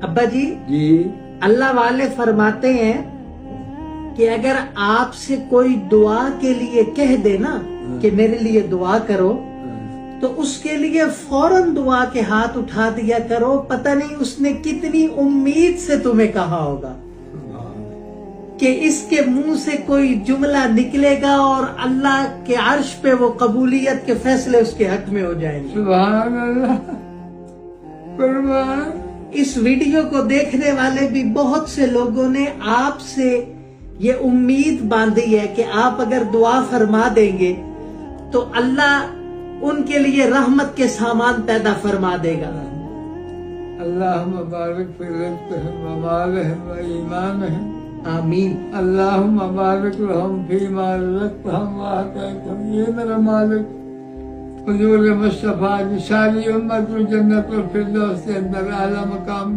अब्बा जी अल्लाह वाले फरमाते हैं कि अगर आपसे कोई दुआ के लिए कह दे ना कि मेरे लिए दुआ करो, तो उसके लिए फौरन दुआ के हाथ उठा दिया करो। पता नहीं उसने कितनी उम्मीद से तुम्हें कहा होगा कि इसके मुंह से कोई जुमला निकलेगा और अल्लाह के अर्श पे वो कबूलियत के फैसले उसके हक में हो जाएंगे। सुभान अल्लाह, कुर्बान। इस वीडियो को देखने वाले भी बहुत से लोगों ने आपसे ये उम्मीद बांधी है कि आप अगर दुआ फरमा देंगे तो अल्लाह उनके लिए रहमत के सामान पैदा फरमा देगा। अल्लाह मुबारक फी रिज़्क़िहिम व मालिहिम व ईमानिहिम, आमीन। अल्लाहुम्मा बारिक लहुम फीमा रज़क़तहुम व आतैतहुम। ये मेरा मालिक हुजूर मुस्तफा की सारी उम्मत को जन्नतुल फिरदौस के अंदर आला मकाम